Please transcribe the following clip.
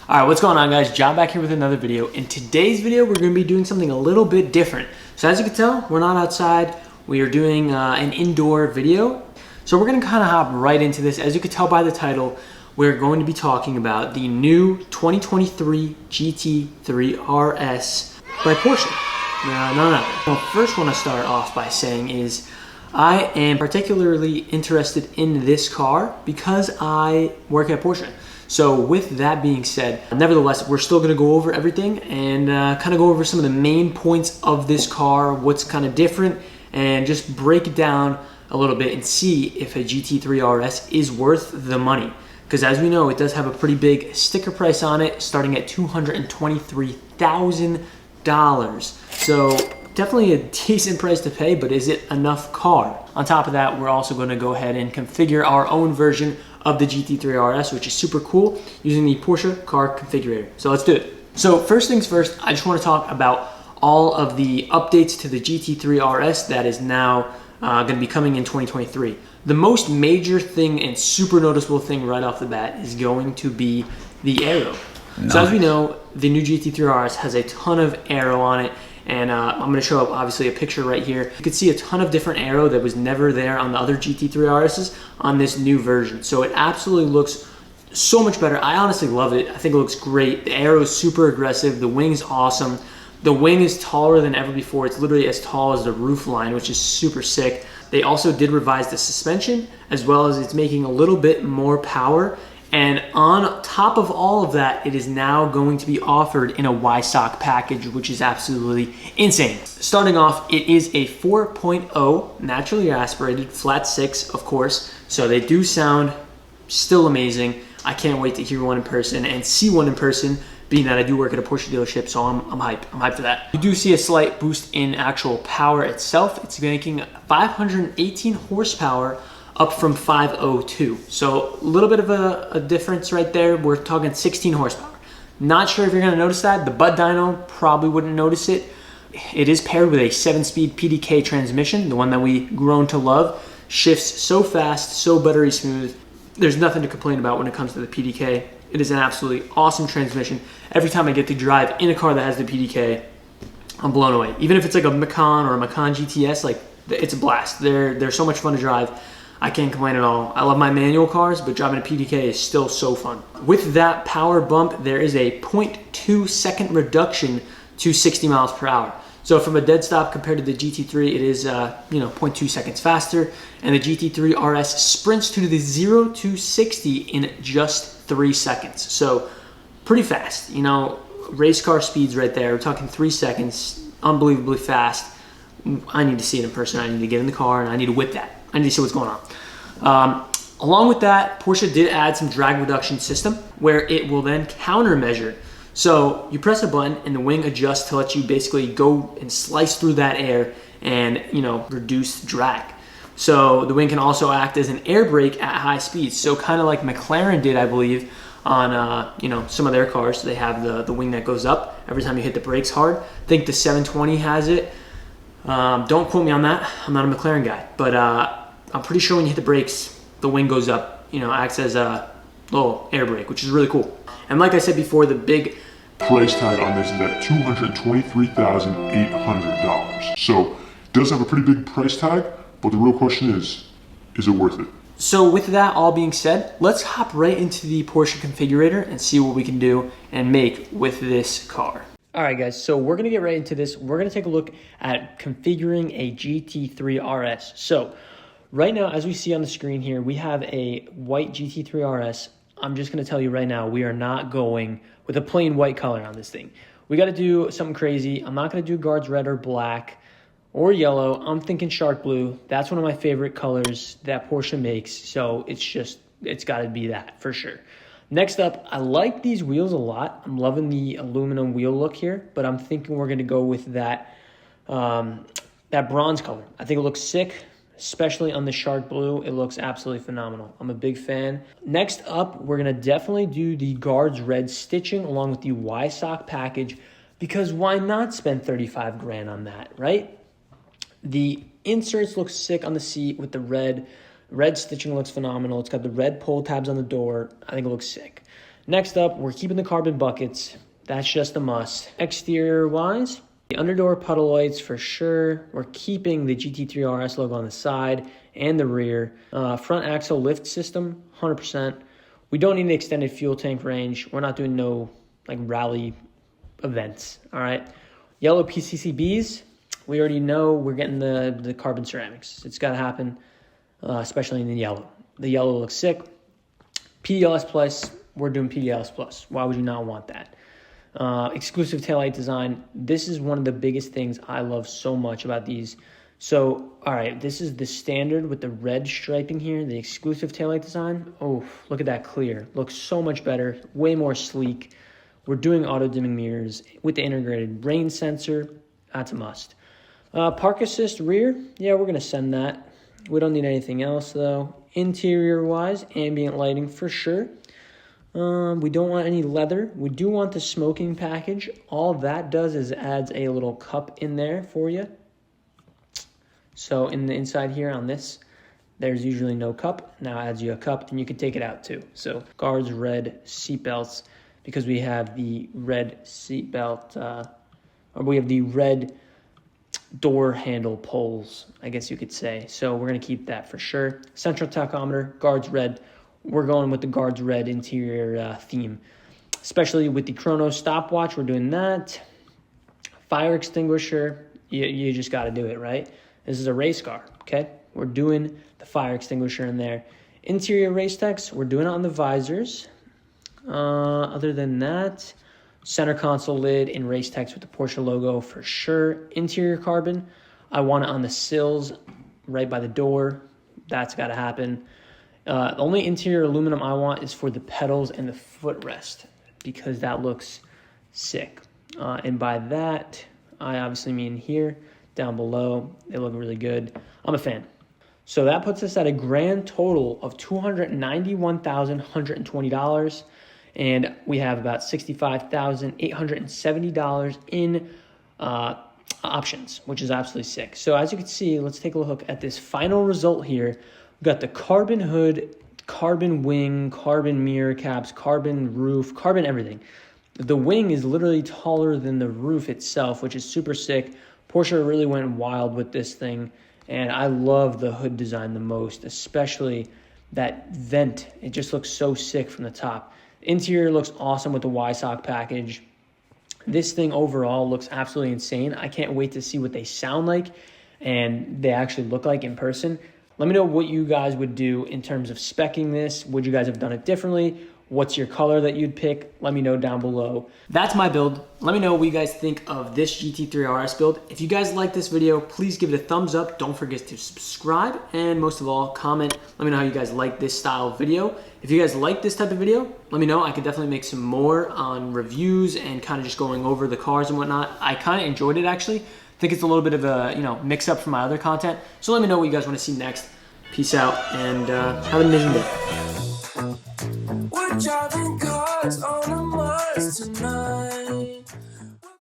All right, what's going on, guys? John back here with another video. In today's video, we're going to be doing something a little bit different. So as you can tell, we're not outside. We are doing an indoor video. So we're going to kind of hop right into this. As you can tell by the title, we're going to be talking about the new 2023 GT3 RS by Porsche. Well, first want to start off by saying is I am particularly interested in this car because I work at Porsche. So with that being said, nevertheless, we're still going to go over everything and kind of go over some of the main points of this car, what's kind of different, and just break it down a little bit and see if a GT3 RS is worth the money. Because as we know, it does have a pretty big sticker price on it, starting at $223,000. So definitely a decent price to pay, but is it enough car? On top of that, we're also going to go ahead and configure our own version of the GT3 RS, which is super cool, using the Porsche car configurator. So let's do it. So first things first, I just want to talk about all of the updates to the GT3 RS that is now going to be coming in 2023. The most major thing and super noticeable thing right off the bat is going to be the aero. Nice. So as we know, the new GT3 RS has a ton of aero on it. And I'm going to show up, obviously, a picture right here. You can see a ton of different aero that was never there on the other GT3 RSs on this new version. So it absolutely looks so much better. I honestly love it. I think it looks great. The aero is super aggressive. The wing's awesome. The wing is taller than ever before. It's literally as tall as the roof line, which is super sick. They also did revise the suspension, as well as it's making a little bit more power. And on top of all of that, it is now going to be offered in a Y-Sock package, which is absolutely insane. Starting off, it is a 4.0 naturally aspirated flat six, of course. So they do sound still amazing. I can't wait to hear one in person and see one in person, being that I do work at a Porsche dealership, so I'm hyped. I'm hyped for that. You do see a slight boost in actual power itself. It's making 518 horsepower up from 502. So a little bit of a difference right there. We're talking 16 horsepower. Not sure if you're gonna notice that. The Bud Dyno probably wouldn't notice it. It is paired with a 7-speed PDK transmission, the one that we grown to love. Shifts so fast, so buttery smooth. There's nothing to complain about when it comes to the PDK. It is an absolutely awesome transmission. Every time I get to drive in a car that has the PDK, I'm blown away. Even if it's like a Macan or a Macan GTS, like it's a blast. They're so much fun to drive. I can't complain at all. I love my manual cars, but driving a PDK is still so fun. With that power bump, there is a 0.2 second reduction to 60 miles per hour. So from a dead stop compared to the GT3, it is 0.2 seconds faster. And the GT3 RS sprints to the 0 to 60 in just 3 seconds. So pretty fast. You know, race car speeds right there. We're talking 3 seconds, unbelievably fast. I need to see it in person. I need to get in the car and I need to whip that. I need to see what's going on. Along with that, Porsche did add some drag reduction system where it will then countermeasure. So you press a button and the wing adjusts to let you basically go and slice through that air and, reduce drag. So the wing can also act as an air brake at high speeds. So kind of like McLaren did, I believe, on some of their cars. They have the wing that goes up every time you hit the brakes hard. I think the 720 has it. Don't quote me on that. I'm not a McLaren guy, but I'm pretty sure when you hit the brakes, the wing goes up, acts as a little air brake, which is really cool. And like I said before, the big price tag on this is at $223,800. So it does have a pretty big price tag, but the real question is it worth it? So with that all being said, let's hop right into the Porsche configurator and see what we can do and make with this car. All right, guys, so we're gonna get right into this. We're gonna take a look at configuring a GT3 RS. So right now, as we see on the screen here, we have a white GT3 RS. I'm just gonna tell you right now, we are not going with a plain white color on this thing. We gotta do something crazy. I'm not gonna do guards red or black or yellow. I'm thinking shark blue. That's one of my favorite colors that Porsche makes. So it's gotta be that for sure. Next up, I like these wheels a lot. I'm loving the aluminum wheel look here, but I'm thinking we're gonna go with that bronze color. I think it looks sick, especially on the shark blue. It looks absolutely phenomenal. I'm a big fan. Next up, we're gonna definitely do the guards red stitching along with the Y-Sock package, because why not spend 35 grand on that, right? The inserts look sick on the seat with the red. Red stitching looks phenomenal. It's got the red pull tabs on the door. I think it looks sick. Next up, we're keeping the carbon buckets. That's just a must. Exterior wise, the underdoor puddle lights for sure. We're keeping the GT3RS logo on the side and the rear. Front axle lift system, 100%. We don't need an extended fuel tank range. We're not doing no like rally events, all right? Yellow PCCBs, we already know we're getting the carbon ceramics. It's got to happen, especially in the yellow. The yellow looks sick. PDLS Plus, we're doing PDLS Plus. Why would you not want that? Exclusive taillight design. This is one of the biggest things I love so much about these. So, all right, this is the standard with the red striping here, the exclusive taillight design. Oh, look at that clear. Looks so much better, way more sleek. We're doing auto-dimming mirrors with the integrated rain sensor. That's a must. Park assist rear, yeah, we're going to send that. We don't need anything else, though. Interior-wise, ambient lighting for sure. We don't want any leather. We do want the smoking package. All that does is adds a little cup in there for you. So in the inside here on this, there's usually no cup. Now adds you a cup, and you can take it out too. So guards red seatbelts, because we have the red seatbelt, or we have the red door handle poles, I guess you could say. So we're going to keep that for sure. Central tachometer, guards red. We're going with the guards red interior theme, especially with the chrono stopwatch. We're doing that. Fire extinguisher, you just got to do it, right? This is a race car, okay? We're doing the fire extinguisher in there. Interior race text, we're doing it on the visors. Other than that, center console lid in race text with the Porsche logo for sure. Interior carbon, I want it on the sills right by the door. That's got to happen. The only interior aluminum I want is for the pedals and the footrest, because that looks sick. And by that, I obviously mean here, down below. They look really good. I'm a fan. So that puts us at a grand total of $291,120. And we have about $65,870 in options, which is absolutely sick. So as you can see, let's take a look at this final result here. We've got the carbon hood, carbon wing, carbon mirror caps, carbon roof, carbon everything. The wing is literally taller than the roof itself, which is super sick. Porsche really went wild with this thing, and I love the hood design the most, especially that vent. It just looks so sick from the top. Interior looks awesome with the Y-Sock package. This thing overall looks absolutely insane. I can't wait to see what they sound like and they actually look like in person. Let me know what you guys would do in terms of speccing this. Would you guys have done it differently? What's your color that you'd pick? Let me know down below. That's my build. Let me know what you guys think of this GT3RS build. If you guys like this video, please give it a thumbs up. Don't forget to subscribe. And most of all, comment. Let me know how you guys like this style of video. If you guys like this type of video, let me know. I could definitely make some more on reviews and kind of just going over the cars and whatnot. I kind of enjoyed it actually. I think it's a little bit of a mix up from my other content. So let me know what you guys want to see next. Peace out and have an amazing day. We're driving cars on